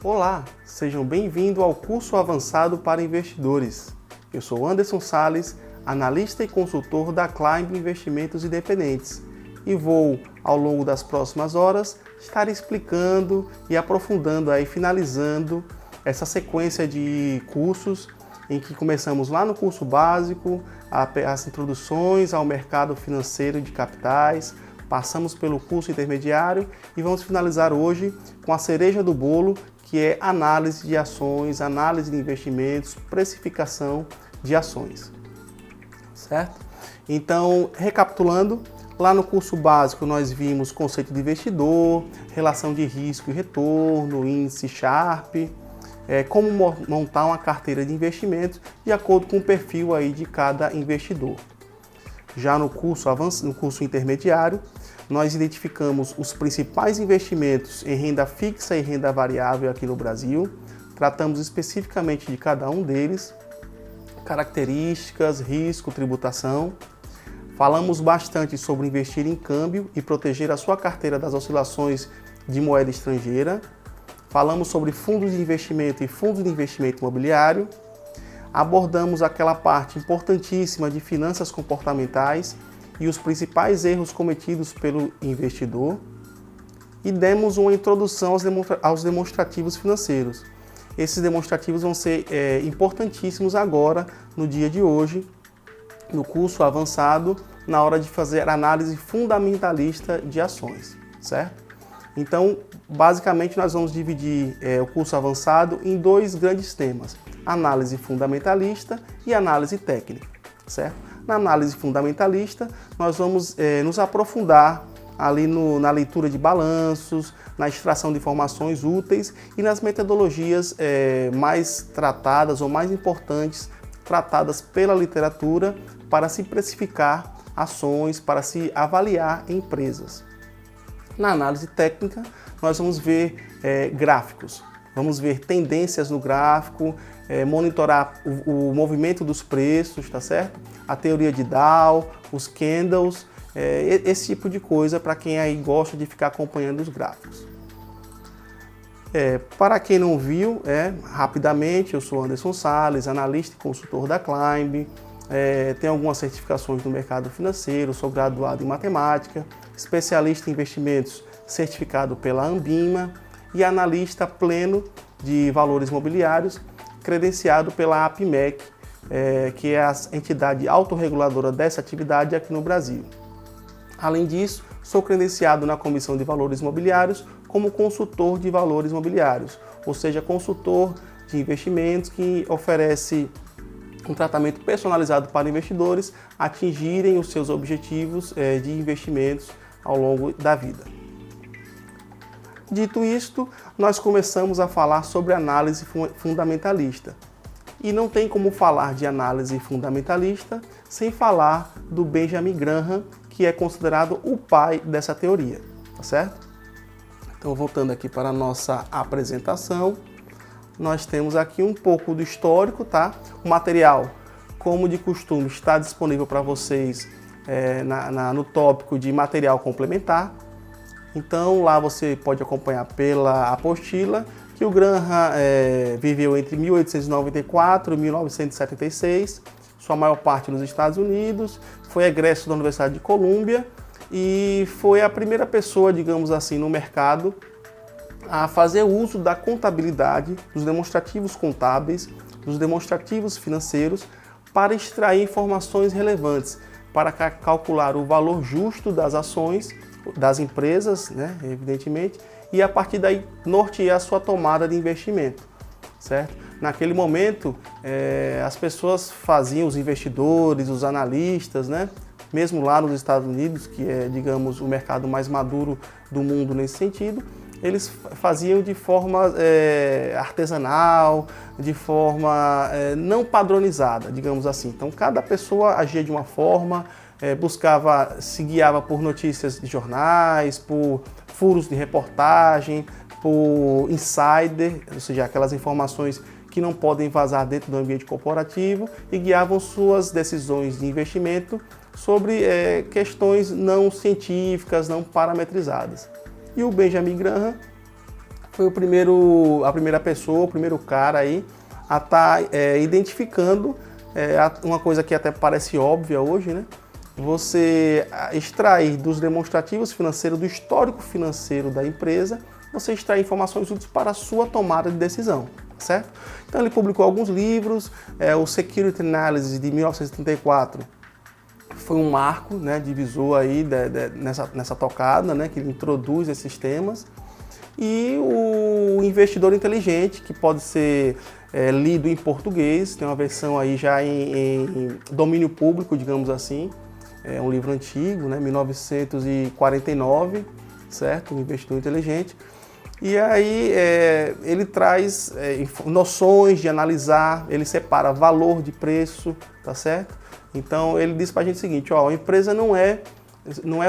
Olá, sejam bem-vindos ao curso avançado para investidores. Eu sou Anderson Salles, analista e consultor da Climb Investimentos Independentes e vou, ao longo das próximas horas, estar explicando e aprofundando finalizando essa sequência de cursos em que começamos lá no curso básico, as introduções ao mercado financeiro de capitais, passamos pelo curso intermediário e vamos finalizar hoje com a cereja do bolo, que é análise de ações, análise de investimentos, precificação de ações, certo? Então, recapitulando, lá no curso básico nós vimos conceito de investidor, relação de risco e retorno, índice Sharpe, como montar uma carteira de investimentos de acordo com o perfil de cada investidor. Já no curso intermediário, nós identificamos os principais investimentos em renda fixa e renda variável aqui no Brasil, tratamos especificamente de cada um deles, características, risco, tributação. Falamos bastante sobre investir em câmbio e proteger a sua carteira das oscilações de moeda estrangeira. Falamos sobre fundos de investimento e fundos de investimento imobiliário. Abordamos aquela parte importantíssima de finanças comportamentais e os principais erros cometidos pelo investidor e demos uma introdução aos demonstrativos financeiros. Esses demonstrativos vão ser importantíssimos agora, no dia de hoje, no curso avançado, na hora de fazer análise fundamentalista de ações, certo? Então, basicamente, nós vamos dividir o curso avançado em dois grandes temas: análise fundamentalista e análise técnica, certo? Na análise fundamentalista, nós vamos nos aprofundar ali na leitura de balanços, na extração de informações úteis e nas metodologias mais tratadas ou mais importantes tratadas pela literatura para se precificar ações, para se avaliar empresas. Na análise técnica, nós vamos ver gráficos, vamos ver tendências no gráfico, monitorar o movimento dos preços, tá certo? A teoria de Dow, os candles, esse tipo de coisa para quem aí gosta de ficar acompanhando os gráficos. Para quem não viu, rapidamente, eu sou Anderson Salles, analista e consultor da Climb, tenho algumas certificações no mercado financeiro, sou graduado em matemática, especialista em investimentos certificado pela Ambima e analista pleno de valores imobiliários, credenciado pela APMEC, que é a entidade autorreguladora dessa atividade aqui no Brasil. Além disso, sou credenciado na Comissão de Valores Imobiliários como consultor de valores imobiliários, ou seja, consultor de investimentos que oferece um tratamento personalizado para investidores atingirem os seus objetivos de investimentos ao longo da vida. Dito isto, nós começamos a falar sobre análise fundamentalista. E não tem como falar de análise fundamentalista sem falar do Benjamin Graham, que é considerado o pai dessa teoria, tá certo? Então, voltando aqui para a nossa apresentação, nós temos aqui um pouco do histórico, tá? O material, como de costume, está disponível para vocês no tópico de material complementar. Então, lá você pode acompanhar pela apostila que o Graham viveu entre 1894 e 1976, sua maior parte nos Estados Unidos, foi egresso da Universidade de Colômbia e foi a primeira pessoa, digamos assim, no mercado a fazer uso da contabilidade, dos demonstrativos contábeis, dos demonstrativos financeiros para extrair informações relevantes, para calcular o valor justo das ações das empresas, evidentemente, e a partir daí nortear a sua tomada de investimento, certo? Naquele momento, as pessoas faziam, os investidores, os analistas, mesmo lá nos Estados Unidos, que é, digamos, o mercado mais maduro do mundo nesse sentido, eles faziam de forma artesanal, de forma não padronizada, digamos assim. Então, cada pessoa agia de uma forma, se guiava por notícias de jornais, por furos de reportagem, por insider, ou seja, aquelas informações que não podem vazar dentro do ambiente corporativo, e guiavam suas decisões de investimento sobre questões não científicas, não parametrizadas. E o Benjamin Graham foi a primeira pessoa, o primeiro cara aí a estar identificando uma coisa que até parece óbvia hoje, né? Você extrair dos demonstrativos financeiros, do histórico financeiro da empresa, você extrair informações úteis para a sua tomada de decisão, certo? Então ele publicou alguns livros, o Security Analysis de 1934 foi um marco, né, divisor aí nessa tocada, né, que ele introduz esses temas. E o Investidor Inteligente, que pode ser lido em português, tem uma versão aí já em domínio público, digamos assim. É um livro antigo, né, 1949, certo? O Investidor Inteligente. E aí ele traz noções de analisar, ele separa valor de preço, tá certo? Então ele diz pra gente o seguinte, ó, a empresa não é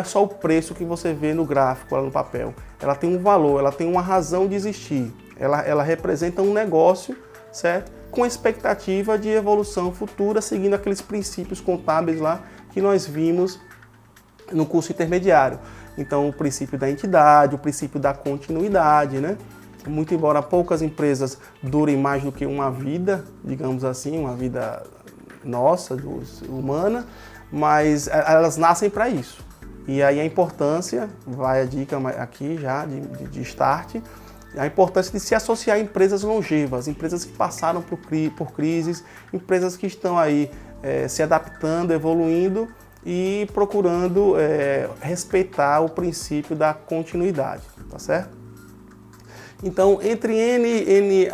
só o preço que você vê no gráfico, lá no papel. Ela tem um valor, ela tem uma razão de existir. Ela representa um negócio, certo? Com expectativa de evolução futura, seguindo aqueles princípios contábeis lá que nós vimos no curso intermediário. Então, o princípio da entidade, o princípio da continuidade, né? Muito embora poucas empresas durem mais do que uma vida, digamos assim, uma vida nossa, humana, mas elas nascem para isso. E aí a importância, vai a dica aqui já de start, a importância de se associar a empresas longevas, empresas que passaram por crises, empresas que estão aí se adaptando, evoluindo e procurando respeitar o princípio da continuidade, tá certo? Então, entre N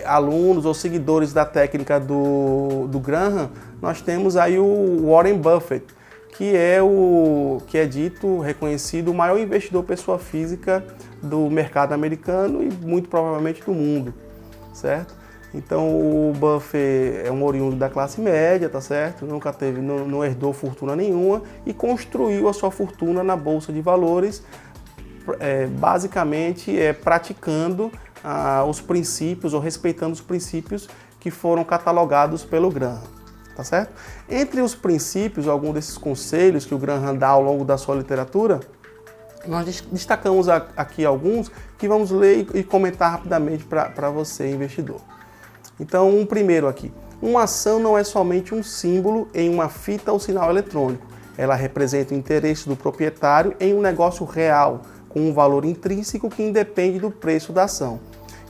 alunos ou seguidores da técnica do Graham, nós temos aí o Warren Buffett, que é dito, reconhecido, o maior investidor pessoa física do mercado americano e muito provavelmente do mundo, certo? Então o Buffett é um oriundo da classe média, tá certo? Nunca não herdou fortuna nenhuma e construiu a sua fortuna na Bolsa de Valores, basicamente praticando os princípios ou respeitando os princípios que foram catalogados pelo Graham, tá certo? Entre os princípios, alguns desses conselhos que o Graham dá ao longo da sua literatura, nós destacamos aqui alguns que vamos ler e comentar rapidamente para você, investidor. Então, um primeiro aqui. Uma ação não é somente um símbolo em uma fita ou sinal eletrônico. Ela representa o interesse do proprietário em um negócio real, com um valor intrínseco que independe do preço da ação.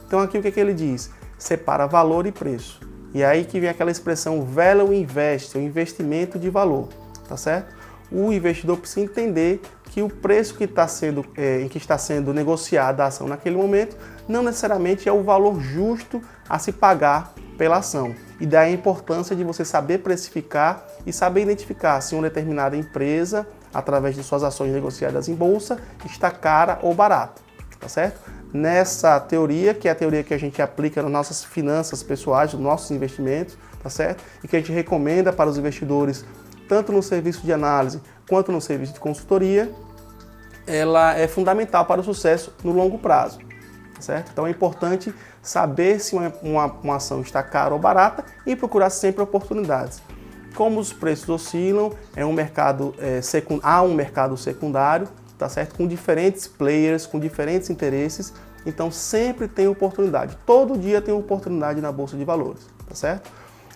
Então, aqui o que ele diz? Separa valor e preço. E aí que vem aquela expressão value invest, o investimento de valor, tá certo? O investidor precisa entender que o preço em que está sendo negociada a ação naquele momento não necessariamente é o valor justo a se pagar pela ação. E daí a importância de você saber precificar e saber identificar se uma determinada empresa, através de suas ações negociadas em bolsa, está cara ou barata, tá certo? Nessa teoria, que é a teoria que a gente aplica nas nossas finanças pessoais, nos nossos investimentos, tá certo? E que a gente recomenda para os investidores, tanto no serviço de análise quanto no serviço de consultoria, ela é fundamental para o sucesso no longo prazo, tá certo? Então é importante saber se uma ação está cara ou barata e procurar sempre oportunidades. Como os preços oscilam, há um mercado secundário, tá certo? Com diferentes players, com diferentes interesses, então sempre tem oportunidade. Todo dia tem oportunidade na Bolsa de Valores, tá certo?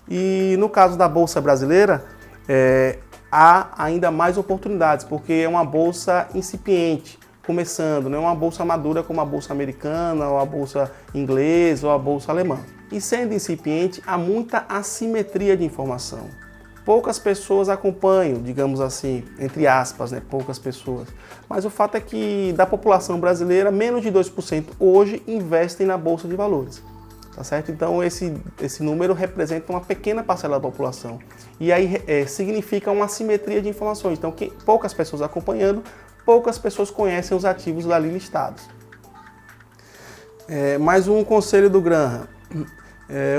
E no caso da Bolsa brasileira, há ainda mais oportunidades, porque é uma bolsa incipiente, começando, não é uma bolsa madura como a bolsa americana, ou a bolsa inglesa, ou a bolsa alemã. E sendo incipiente, há muita assimetria de informação. Poucas pessoas acompanham, digamos assim, entre aspas, né, poucas pessoas. Mas o fato é que da população brasileira, menos de 2% hoje investem na Bolsa de Valores. Tá certo? Então esse número representa uma pequena parcela da população. E aí significa uma assimetria de informações. Então poucas pessoas acompanhando, poucas pessoas conhecem os ativos ali listados. Mais um conselho do Graham.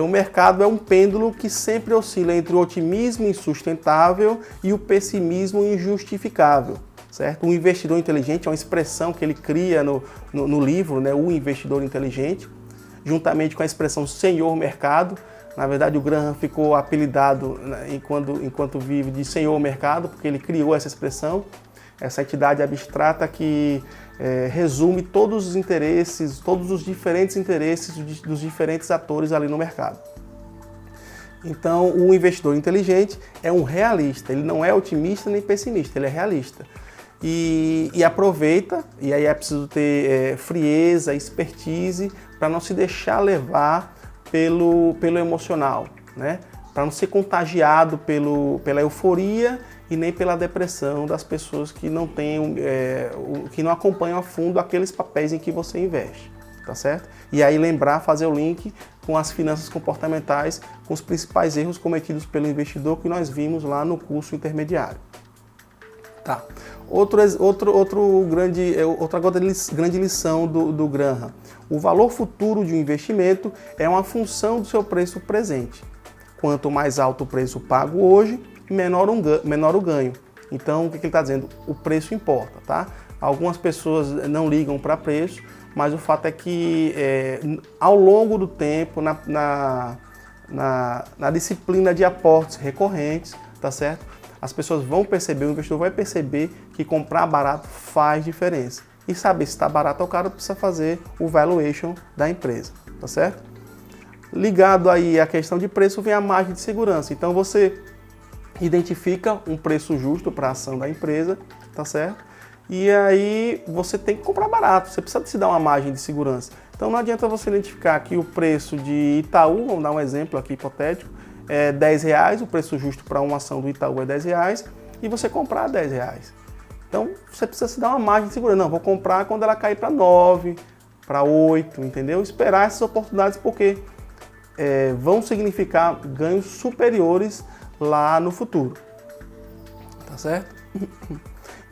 O mercado é um pêndulo que sempre oscila entre o otimismo insustentável e o pessimismo injustificável, certo? O investidor inteligente é uma expressão que ele cria no livro, né? O Investidor Inteligente, juntamente com a expressão Senhor Mercado. Na verdade, o Graham ficou apelidado, enquanto vive, de Senhor Mercado, porque ele criou essa expressão. essa entidade abstrata que resume todos os interesses, todos os diferentes interesses dos diferentes atores ali no mercado. Então, o investidor inteligente é um realista, ele não é otimista nem pessimista, ele é realista. E aproveita, e aí é preciso ter frieza, expertise, para não se deixar levar pelo emocional, né? Para não ser contagiado pela euforia e nem pela depressão das pessoas que não que não acompanham a fundo aqueles papéis em que você investe, tá certo? E aí lembrar, fazer o link com as finanças comportamentais, com os principais erros cometidos pelo investidor que nós vimos lá no curso intermediário. Tá. Outra grande lição do Graham. O valor futuro de um investimento é uma função do seu preço presente. Quanto mais alto o preço pago hoje, menor o ganho. Então, o que ele está dizendo? O preço importa, tá? Algumas pessoas não ligam para preço, mas o fato é que ao longo do tempo, na disciplina de aportes recorrentes, tá certo? As pessoas vão perceber, o investidor vai perceber que comprar barato faz diferença. E saber se está barato ou caro, precisa fazer o valuation da empresa, tá certo? Ligado aí à questão de preço, vem a margem de segurança. Então você identifica um preço justo para a ação da empresa, tá certo? E aí você tem que comprar barato, você precisa se dar uma margem de segurança. Então não adianta você identificar que o preço de Itaú, vamos dar um exemplo aqui hipotético, é R$10, o preço justo para uma ação do Itaú é R$10, e você comprar R$10. Então você precisa se dar uma margem de segurança. Não, vou comprar quando ela cair para 9, para 8, entendeu? Esperar essas oportunidades porque vão significar ganhos superiores lá no futuro, tá certo?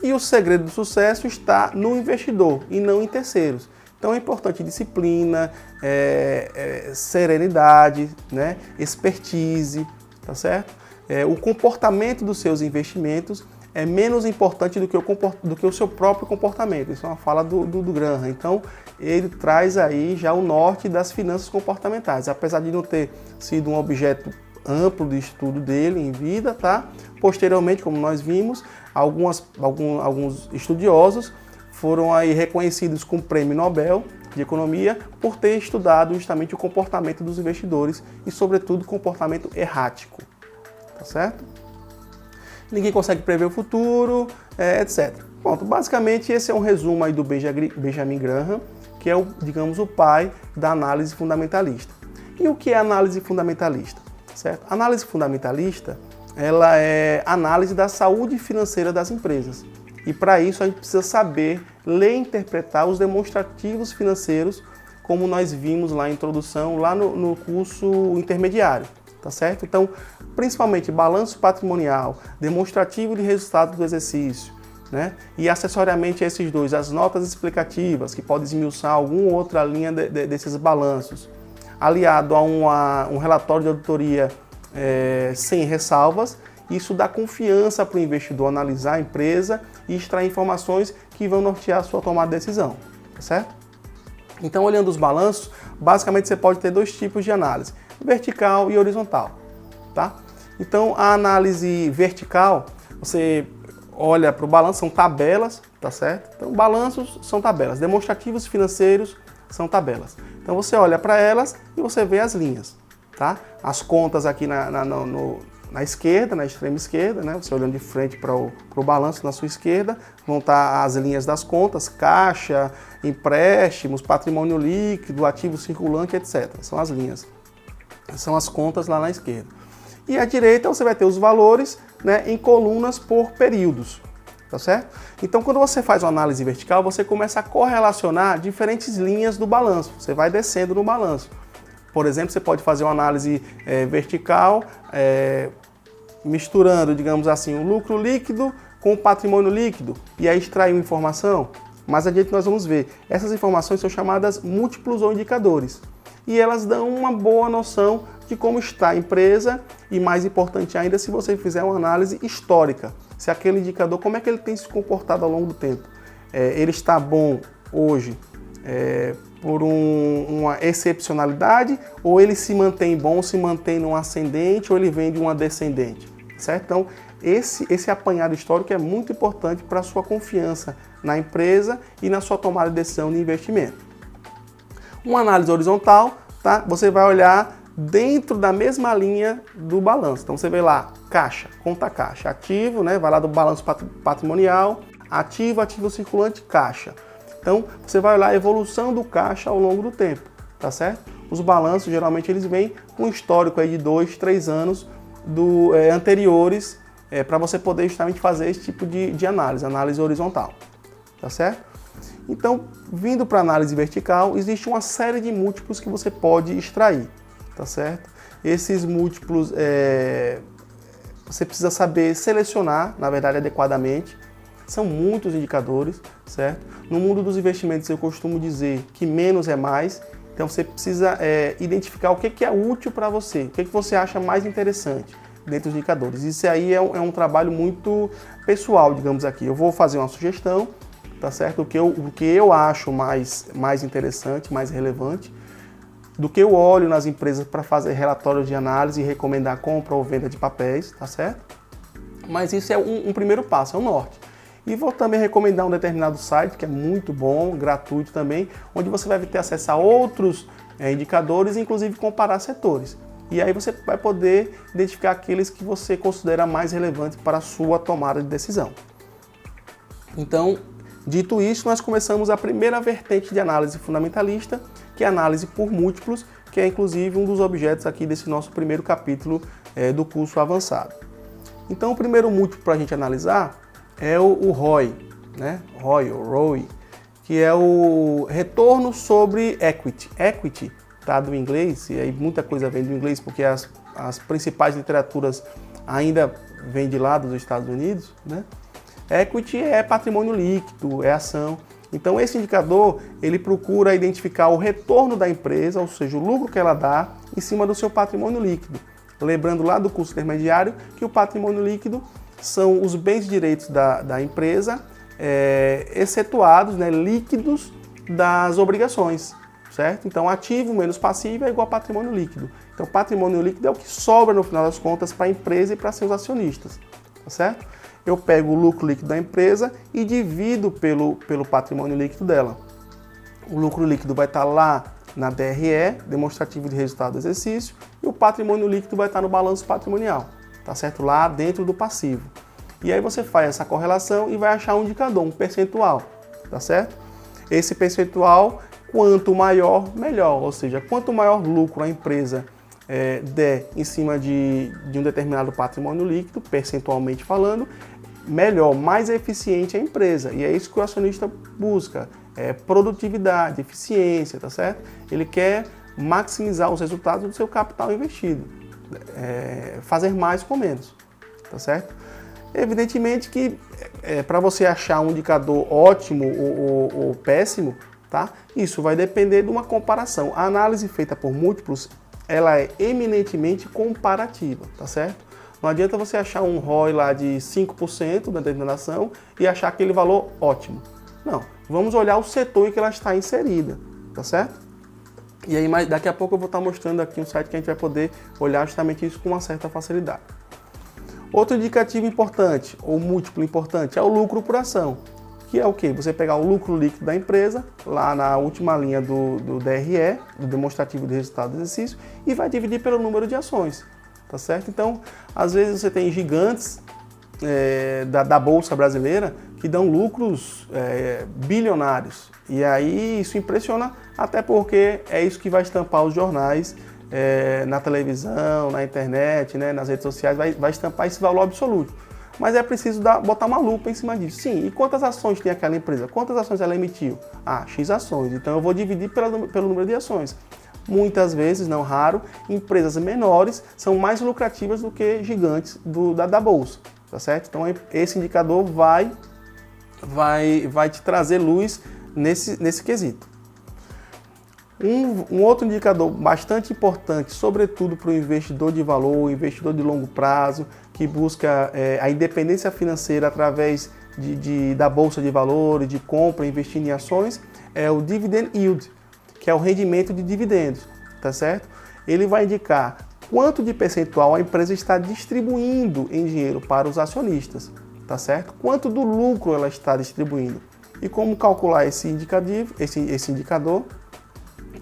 E o segredo do sucesso está no investidor e não em terceiros. Então é importante disciplina, serenidade, né? Expertise, tá certo? O comportamento dos seus investimentos é menos importante do que o seu próprio comportamento. Isso é uma fala do Graham. Então ele traz aí já o norte das finanças comportamentais. Apesar de não ter sido um objeto amplo de estudo dele em vida, tá? Posteriormente, como nós vimos, alguns estudiosos foram aí reconhecidos com o Prêmio Nobel de Economia por ter estudado justamente o comportamento dos investidores e, sobretudo, o comportamento errático, tá certo? Ninguém consegue prever o futuro, etc. Pronto, basicamente esse é um resumo aí do Benjamin Graham, que é digamos, o pai da análise fundamentalista. E o que é análise fundamentalista? Certo? A análise fundamentalista, ela é análise da saúde financeira das empresas. E para isso a gente precisa saber ler e interpretar os demonstrativos financeiros, como nós vimos lá na introdução, lá no curso intermediário, tá certo? Então, principalmente balanço patrimonial, demonstrativo de resultado do exercício, né? E acessoriamente a esses dois, as notas explicativas, que podem esmiuçar alguma outra linha desses balanços, aliado a um relatório de auditoria sem ressalvas. Isso dá confiança para o investidor analisar a empresa e extrair informações que vão nortear a sua tomada de decisão, tá certo? Então, olhando os balanços, basicamente você pode ter dois tipos de análise, vertical e horizontal, tá? Então, a análise vertical, você olha para o balanço, são tabelas, tá certo? Então, balanços são tabelas, demonstrativos financeiros são tabelas. Então, você olha para elas e você vê as linhas, tá? As contas aqui na esquerda, na extrema esquerda, né? Você olhando de frente para o balanço na sua esquerda, vão estar as linhas das contas, caixa, empréstimos, patrimônio líquido, ativo circulante, etc. São as linhas, são as contas lá na esquerda. E à direita você vai ter os valores, né, em colunas por períodos, tá certo? Então, quando você faz uma análise vertical, você começa a correlacionar diferentes linhas do balanço, você vai descendo no balanço. Por exemplo, você pode fazer uma análise vertical, misturando, digamos assim, o lucro líquido com o patrimônio líquido, e aí extrair uma informação. Mais adiante nós vamos ver. Essas informações são chamadas múltiplos ou indicadores. E elas dão uma boa noção de como está a empresa e, mais importante ainda, se você fizer uma análise histórica. Se aquele indicador, como é que ele tem se comportado ao longo do tempo. Ele está bom hoje por uma excepcionalidade, ou ele se mantém bom, se mantém num ascendente, ou ele vem de uma descendente, certo? Então, esse apanhado histórico é muito importante para a sua confiança na empresa e na sua tomada de decisão de investimento. Uma análise horizontal, tá? Você vai olhar dentro da mesma linha do balanço. Então você vê lá, caixa, conta caixa, ativo, né? Vai lá do balanço patrimonial, ativo, ativo circulante, caixa. Então você vai olhar a evolução do caixa ao longo do tempo, tá certo? Os balanços geralmente eles vêm com um histórico aí de 2, 3 anos anteriores para você poder justamente fazer esse tipo de análise horizontal, tá certo? Então, vindo para a análise vertical, existe uma série de múltiplos que você pode extrair, tá certo? Esses múltiplos você precisa saber selecionar, na verdade, adequadamente. São muitos indicadores, certo? No mundo dos investimentos eu costumo dizer que menos é mais, então você precisa identificar o que é útil para você, o que você acha mais interessante dentro dos indicadores. Isso aí é um trabalho muito pessoal, digamos aqui. Eu vou fazer uma sugestão, tá certo? O que eu acho mais interessante, mais relevante, do que eu olho nas empresas para fazer relatórios de análise e recomendar compra ou venda de papéis, tá certo? Mas isso é um primeiro passo, é o norte. E vou também recomendar um determinado site que é muito bom, gratuito também, onde você vai ter acesso a outros indicadores, inclusive comparar setores. E aí você vai poder identificar aqueles que você considera mais relevantes para a sua tomada de decisão. Então, dito isso, nós começamos a primeira vertente de análise fundamentalista, que é a análise por múltiplos, que é inclusive um dos objetos aqui desse nosso primeiro capítulo do curso avançado. Então, o primeiro múltiplo para a gente analisar é o ROI, né? ROI, que é o retorno sobre equity. Equity, tá, do inglês, e aí muita coisa vem do inglês, porque as principais literaturas ainda vêm de lá dos Estados Unidos, né? Equity é patrimônio líquido, é ação. Então esse indicador, ele procura identificar o retorno da empresa, ou seja, o lucro que ela dá em cima do seu patrimônio líquido. Lembrando lá do curso intermediário que o patrimônio líquido são os bens e direitos da empresa, excetuados, né, líquidos das obrigações, certo? Então ativo menos passivo é igual a patrimônio líquido. Então patrimônio líquido é o que sobra no final das contas para a empresa e para seus acionistas, tá certo? Eu pego o lucro líquido da empresa e divido pelo patrimônio líquido dela. O lucro líquido vai estar lá na DRE, demonstrativo de resultado do exercício, e o patrimônio líquido vai estar no balanço patrimonial, tá certo? Lá dentro do passivo. E aí você faz essa correlação e vai achar um indicador, um percentual, tá certo? Esse percentual, quanto maior, melhor, ou seja, quanto maior lucro a empresa der em cima de um determinado patrimônio líquido, percentualmente falando, melhor, mais eficiente a empresa. E é isso que o acionista busca, produtividade, eficiência, tá certo? Ele quer maximizar os resultados do seu capital investido, fazer mais com menos, tá certo? Evidentemente que para você achar um indicador ótimo ou péssimo, tá? Isso vai depender de uma comparação. A análise feita por múltiplos, ela é eminentemente comparativa, tá certo? Não adianta você achar um ROI lá de 5% da determinação e achar aquele valor ótimo. Não, vamos olhar o setor em que ela está inserida, tá certo? E aí daqui a pouco eu vou estar mostrando aqui um site que a gente vai poder olhar justamente isso com uma certa facilidade. Outro indicativo importante, ou múltiplo importante, é o lucro por ação, que é o quê? Você pegar o lucro líquido da empresa, lá na última linha do DRE, do demonstrativo de resultado do exercício, e vai dividir pelo número de ações. Tá certo? Então, às vezes você tem gigantes da Bolsa Brasileira que dão lucros bilionários. E aí isso impressiona, até porque é isso que vai estampar os jornais na televisão, na internet, né, nas redes sociais, vai estampar esse valor absoluto. Mas é preciso botar uma lupa em cima disso. Sim, e quantas ações tem aquela empresa? Quantas ações ela emitiu? X ações. Então eu vou dividir pelo número de ações. Muitas vezes, não raro, empresas menores são mais lucrativas do que gigantes da bolsa, tá certo? Então esse indicador vai te trazer luz nesse quesito. Um outro indicador bastante importante, sobretudo para o investidor de valor, o investidor de longo prazo, que busca a independência financeira através da bolsa de valores, de compra, investindo em ações, é o dividend yield, que é o rendimento de dividendos, tá certo? Ele vai indicar quanto de percentual a empresa está distribuindo em dinheiro para os acionistas, tá certo? Quanto do lucro ela está distribuindo. E como calcular esse indicador?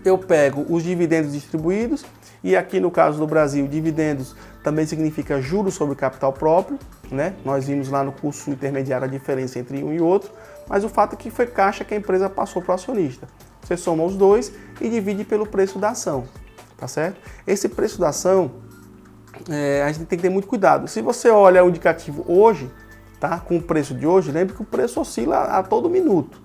Eu pego os dividendos distribuídos, e aqui no caso do Brasil, dividendos também significa juros sobre capital próprio, né? Nós vimos lá no curso intermediário a diferença entre um e outro, mas o fato é que foi caixa que a empresa passou para o acionista. Você soma os dois e divide pelo preço da ação, tá certo? Esse preço da ação, a gente tem que ter muito cuidado. Se você olha o indicativo hoje, tá? Com o preço de hoje, lembre que o preço oscila a todo minuto,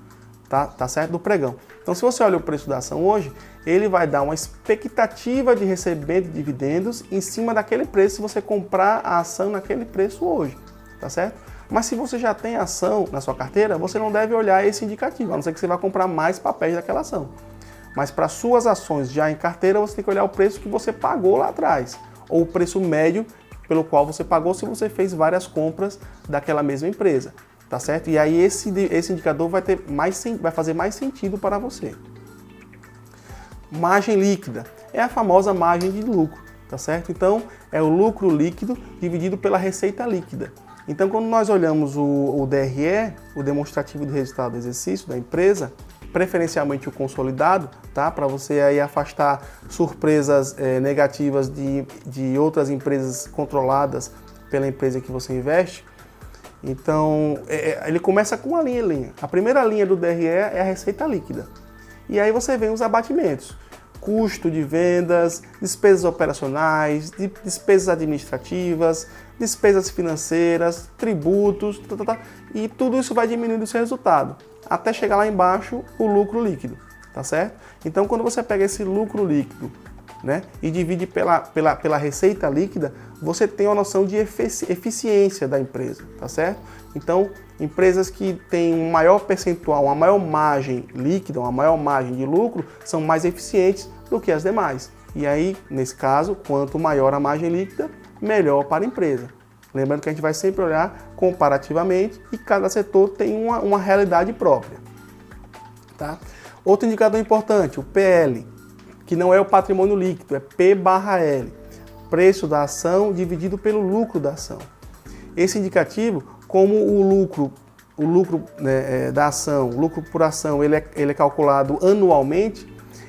tá certo? Do pregão. Então, se você olha o preço da ação hoje, ele vai dar uma expectativa de recebimento de dividendos em cima daquele preço se você comprar a ação naquele preço hoje, tá certo? Mas se você já tem ação na sua carteira, você não deve olhar esse indicativo, a não ser que você vá comprar mais papéis daquela ação. Mas para suas ações já em carteira, você tem que olhar o preço que você pagou lá atrás, ou o preço médio pelo qual você pagou se você fez várias compras daquela mesma empresa, tá certo? E aí esse indicador vai fazer mais sentido para você. Margem líquida é a famosa margem de lucro, tá certo? Então é o lucro líquido dividido pela receita líquida. Então, quando nós olhamos o DRE, o demonstrativo de resultado do exercício da empresa, preferencialmente o consolidado, tá? Para você aí afastar surpresas negativas de outras empresas controladas pela empresa que você investe. Então, ele começa com uma linha. A primeira linha do DRE é a receita líquida. E aí você vê os abatimentos. Custo de vendas, despesas operacionais, despesas administrativas, despesas financeiras, tributos, e tudo isso vai diminuindo o seu resultado, até chegar lá embaixo o lucro líquido, tá certo? Então, quando você pega esse lucro líquido, né, e divide pela receita líquida, você tem uma noção de eficiência da empresa, tá certo? Então, empresas que têm um maior percentual, uma maior margem líquida, uma maior margem de lucro, são mais eficientes do que as demais. E aí, nesse caso, quanto maior a margem líquida, melhor para a empresa. Lembrando que a gente vai sempre olhar comparativamente e cada setor tem uma realidade própria. Tá? Outro indicador importante, o PL, que não é o patrimônio líquido, é P/L, preço da ação dividido pelo lucro da ação. Esse indicativo, como o lucro da ação, o lucro por ação, ele é calculado anualmente,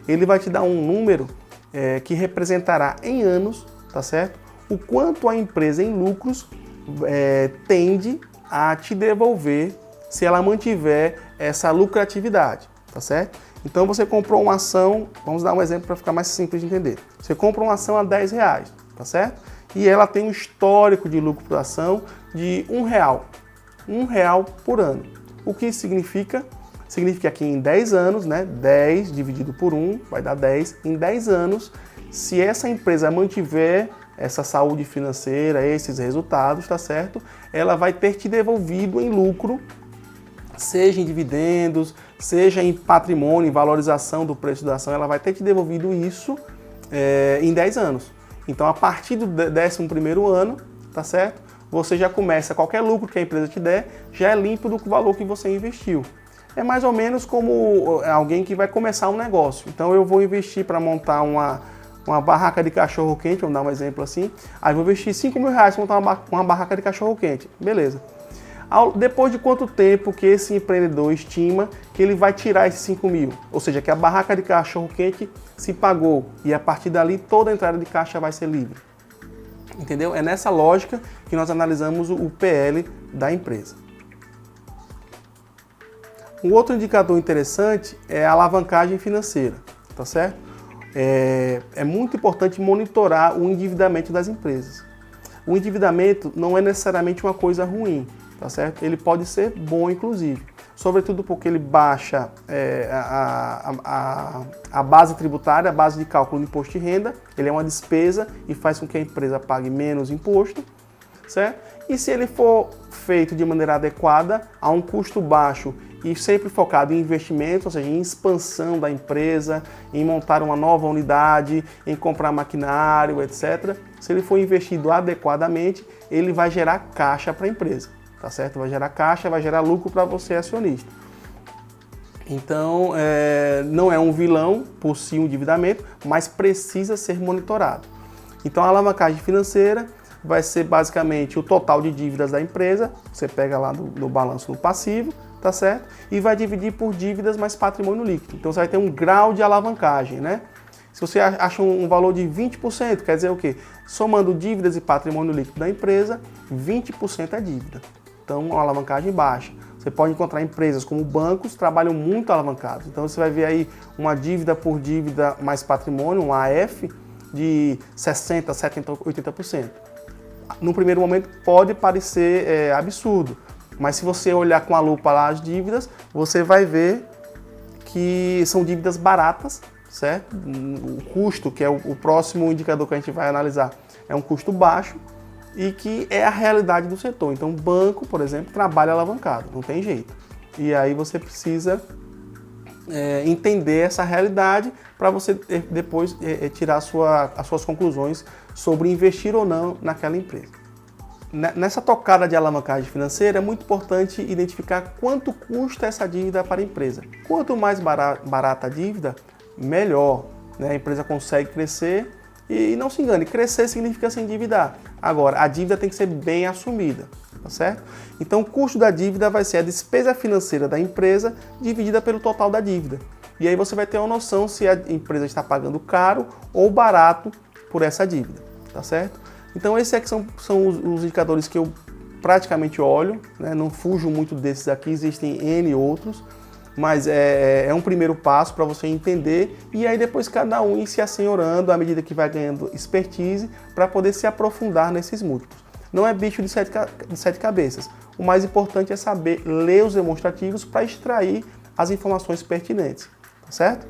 ele vai te dar um número que representará em anos, tá certo? O quanto a empresa em lucros tende a te devolver se ela mantiver essa lucratividade, tá certo? Então você comprou uma ação, vamos dar um exemplo para ficar mais simples de entender. Você compra uma ação a R$10, tá certo? E ela tem um histórico de lucro por ação de R$1. R$1 por ano. O que isso significa? Significa que em 10 anos, né, 10 dividido por 1 vai dar 10. Em 10 anos, se essa empresa mantiver essa saúde financeira, esses resultados, tá certo? Ela vai ter te devolvido em lucro, seja em dividendos, seja em patrimônio, em valorização do preço da ação, ela vai ter te devolvido isso em 10 anos. Então, a partir do 11º ano, tá certo? Você já começa, qualquer lucro que a empresa te der, já é limpo do valor que você investiu. É mais ou menos como alguém que vai começar um negócio. Então, eu vou investir para montar uma barraca de cachorro-quente, vamos dar um exemplo assim. Aí vou investir R$5.000 para montar uma barraca de cachorro-quente. Beleza. Depois de quanto tempo que esse empreendedor estima que ele vai tirar esses 5.000? Ou seja, que a barraca de cachorro-quente se pagou e a partir dali toda a entrada de caixa vai ser livre. Entendeu? É nessa lógica que nós analisamos o PL da empresa. Um outro indicador interessante é a alavancagem financeira, tá certo? É muito importante monitorar o endividamento das empresas. O endividamento não é necessariamente uma coisa ruim, tá certo? Ele pode ser bom, inclusive, sobretudo porque ele baixa a base tributária, a base de cálculo do imposto de renda, ele é uma despesa e faz com que a empresa pague menos imposto, certo? E se ele for feito de maneira adequada, a um custo baixo e sempre focado em investimento, ou seja, em expansão da empresa, em montar uma nova unidade, em comprar maquinário, etc. Se ele for investido adequadamente, ele vai gerar caixa para a empresa, tá certo? Vai gerar caixa, vai gerar lucro para você, acionista. Então, não é um vilão por si o endividamento, mas precisa ser monitorado. Então a alavancagem financeira vai ser basicamente o total de dívidas da empresa, você pega lá no balanço no passivo, tá certo? E vai dividir por dívidas mais patrimônio líquido. Então você vai ter um grau de alavancagem, né? Se você acha um valor de 20%, quer dizer o quê? Somando dívidas e patrimônio líquido da empresa, 20% é dívida. Então, uma alavancagem baixa. Você pode encontrar empresas como bancos que trabalham muito alavancados. Então, você vai ver aí uma dívida por dívida mais patrimônio, um AF, de 60%, 70%, 80%. No primeiro momento pode parecer absurdo, mas se você olhar com a lupa lá as dívidas, você vai ver que são dívidas baratas, certo? O custo, que é o próximo indicador que a gente vai analisar, é um custo baixo e que é a realidade do setor. Então, banco, por exemplo, trabalha alavancado, não tem jeito. E aí você precisa entender essa realidade para você depois tirar as suas conclusões sobre investir ou não naquela empresa. Nessa tocada de alavancagem financeira, é muito importante identificar quanto custa essa dívida para a empresa. Quanto mais barata a dívida, melhor, né? A empresa consegue crescer e não se engane, crescer significa se endividar. Agora, a dívida tem que ser bem assumida, tá certo? Então, o custo da dívida vai ser a despesa financeira da empresa dividida pelo total da dívida. E aí você vai ter uma noção se a empresa está pagando caro ou barato por essa dívida, tá certo? Então, esses aqui são os indicadores que eu praticamente olho, né? Não fujo muito desses aqui, existem N outros, mas é um primeiro passo para você entender e aí depois cada um ir se assenhorando à medida que vai ganhando expertise para poder se aprofundar nesses múltiplos. Não é bicho de sete cabeças. O mais importante é saber ler os demonstrativos para extrair as informações pertinentes, tá certo?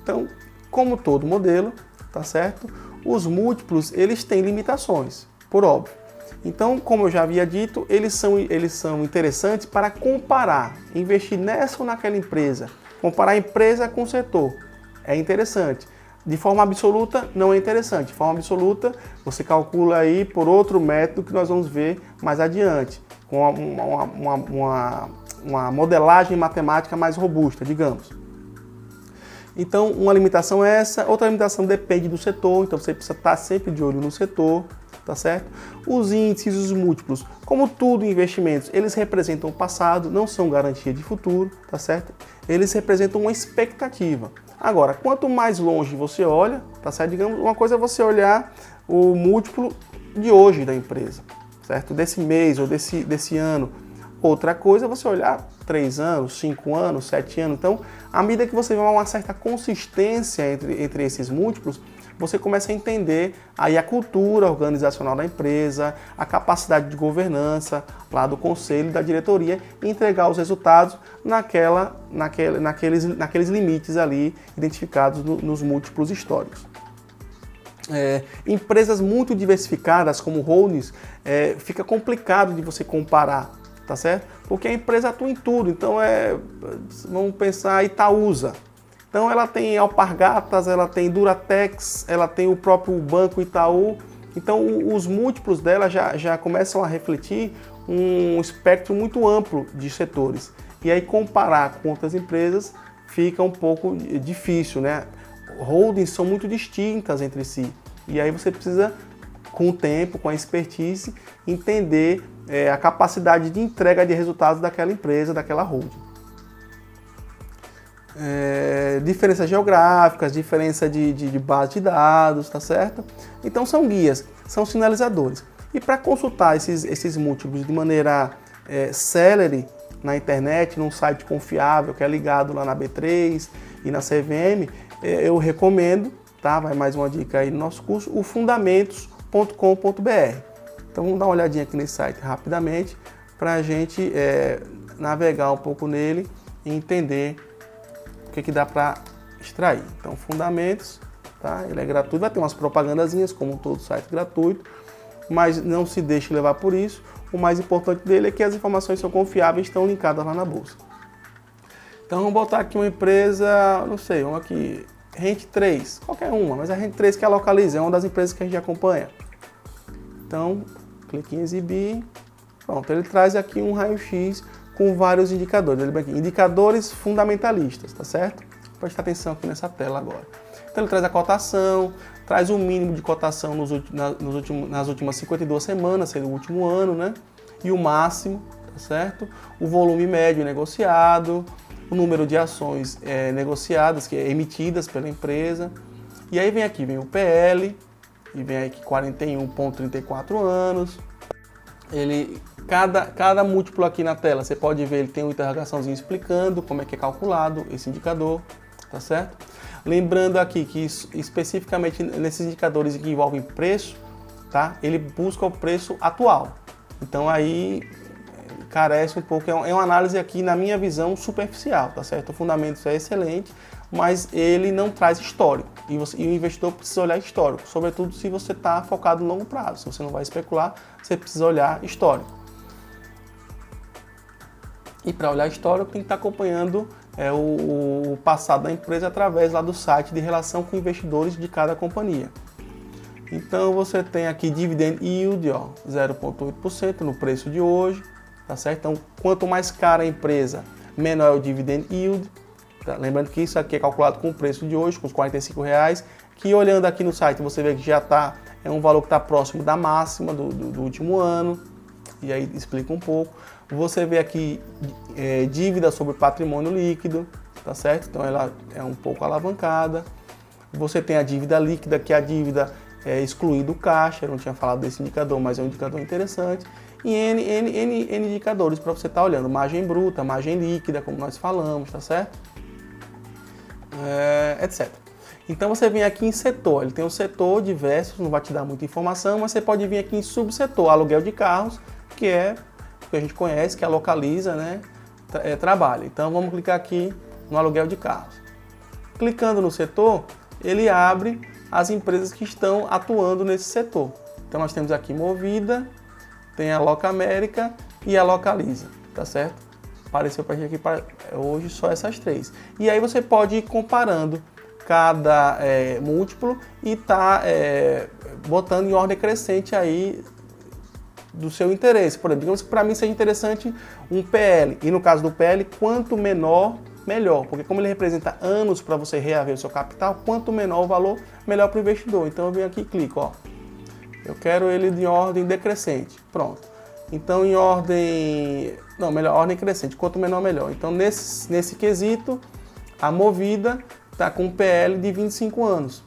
Então, como todo modelo, tá certo? Os múltiplos, eles têm limitações, por óbvio. Então, como eu já havia dito, eles são interessantes para comparar, investir nessa ou naquela empresa, comparar a empresa com o setor. É interessante. De forma absoluta, não é interessante. De forma absoluta, você calcula aí por outro método que nós vamos ver mais adiante, com uma modelagem matemática mais robusta, digamos. Então, uma limitação é essa, outra limitação depende do setor, então você precisa estar sempre de olho no setor, tá certo? Os índices, os múltiplos, como tudo em investimentos, eles representam o passado, não são garantia de futuro, tá certo? Eles representam uma expectativa. Agora, quanto mais longe você olha, tá certo? Digamos, uma coisa é você olhar o múltiplo de hoje da empresa, certo? Desse mês ou desse ano. Outra coisa é você olhar 3 anos, 5 anos, 7 anos. Então, à medida que você vê uma certa consistência entre esses múltiplos, você começa a entender aí a cultura organizacional da empresa, a capacidade de governança lá do conselho e da diretoria e entregar os resultados naqueles limites ali identificados nos múltiplos históricos. Empresas muito diversificadas como holdings, fica complicado de você comparar, tá certo? Porque a empresa atua em tudo, então vamos pensar Itaúsa. Então ela tem Alpargatas, ela tem Duratex, ela tem o próprio Banco Itaú. Então os múltiplos dela já começam a refletir um espectro muito amplo de setores. E aí comparar com outras empresas fica um pouco difícil, né? Holdings são muito distintas entre si. E aí você precisa, com o tempo, com a expertise, entender a capacidade de entrega de resultados daquela empresa, daquela holding. Diferenças geográficas, diferença de base de dados, tá certo? Então são guias, são sinalizadores. E para consultar esses múltiplos de maneira célere na internet, num site confiável que é ligado lá na B3 e na CVM, eu recomendo, tá? Vai mais uma dica aí no nosso curso, o fundamentos.com.br. Então vamos dar uma olhadinha aqui nesse site rapidamente para a gente navegar um pouco nele e entender o que dá para extrair. Então, fundamentos, tá? Ele é gratuito, vai ter umas propagandazinhas, como todo site gratuito, mas não se deixe levar por isso. O mais importante dele é que as informações são confiáveis e estão linkadas lá na bolsa. Então, vamos botar aqui uma empresa, não sei, vamos aqui, Rente 3, qualquer uma, mas a Rente 3 que é a Localiza, é uma das empresas que a gente acompanha. Então, clique em exibir, pronto, ele traz aqui um raio-x com vários indicadores. Ele vem aqui, indicadores fundamentalistas, tá certo? Preste atenção aqui nessa tela agora. Então ele traz a cotação, traz o mínimo de cotação nas últimas 52 semanas, sendo o último ano, né? E o máximo, tá certo? O volume médio negociado, o número de ações negociadas, que é emitidas pela empresa. E aí vem o PL, e vem aqui 41,34 anos. Cada múltiplo aqui na tela, você pode ver, ele tem uma interrogaçãozinha explicando como é que é calculado esse indicador, tá certo? Lembrando aqui que especificamente nesses indicadores que envolvem preço, tá? Ele busca o preço atual. Então aí carece um pouco, é uma análise aqui, na minha visão, superficial, tá certo? O fundamento é excelente, mas ele não traz histórico. E o investidor precisa olhar histórico, sobretudo se você está focado no longo prazo. Se você não vai especular, você precisa olhar histórico. E para olhar histórico, tem que estar acompanhando o passado da empresa através lá do site de relação com investidores de cada companhia. Então você tem aqui dividend yield, 0,8% no preço de hoje, tá certo? Então quanto mais cara a empresa, menor é o dividend yield. Tá? Lembrando que isso aqui é calculado com o preço de hoje, com os R$45, que olhando aqui no site você vê que já está, é um valor que está próximo da máxima do último ano, e aí explica um pouco. Você vê aqui dívida sobre patrimônio líquido, tá certo? Então ela é um pouco alavancada. Você tem a dívida líquida, que é a dívida excluído o caixa, eu não tinha falado desse indicador, mas é um indicador interessante. E N indicadores para você estar olhando, margem bruta, margem líquida, como nós falamos, tá certo? Etc. Então você vem aqui em setor, ele tem um setor diversos, não vai te dar muita informação, mas você pode vir aqui em subsetor, aluguel de carros, que é o que a gente conhece, que é a Localiza, né? Trabalha. Então vamos clicar aqui no aluguel de carros. Clicando no setor, ele abre as empresas que estão atuando nesse setor. Então nós temos aqui Movida, tem a Locamérica e a Localiza, tá certo? Apareceu para a gente aqui hoje só essas três. E aí você pode ir comparando cada múltiplo e tá botando em ordem crescente aí do seu interesse. Por exemplo, digamos que para mim seja interessante um PL. E no caso do PL, quanto menor, melhor. Porque como ele representa anos para você reaver o seu capital, quanto menor o valor, melhor para o investidor. Então eu venho aqui e clico, ó. Eu quero ele de ordem decrescente. Pronto. Então em ordem... Não, melhor, ordem crescente. Quanto menor, melhor. Então nesse quesito, a Movida está com um PL de 25 anos.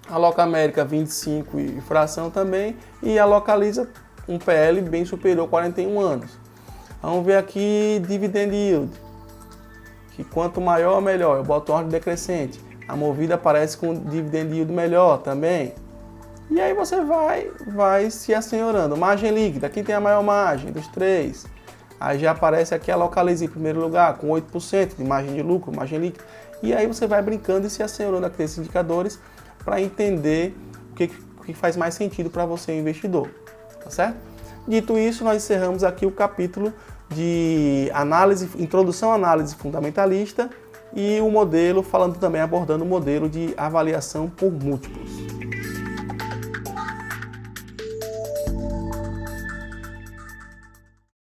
A Locamérica 25 e fração também. E a Localiza um PL bem superior a 41 anos. Vamos ver aqui dividend yield. Que quanto maior, melhor. Eu boto ordem decrescente. A Movida aparece com dividend yield melhor também. E aí você vai se assenhorando. Margem líquida, quem tem a maior margem dos três? Aí já aparece aqui a Localiza em primeiro lugar, com 8% de margem de lucro, margem líquida. E aí você vai brincando e se assenhorando aqui nesses indicadores para entender o que faz mais sentido para você, investidor. Tá certo? Dito isso, nós encerramos aqui o capítulo de introdução à análise fundamentalista e o modelo, abordando o modelo de avaliação por múltiplos.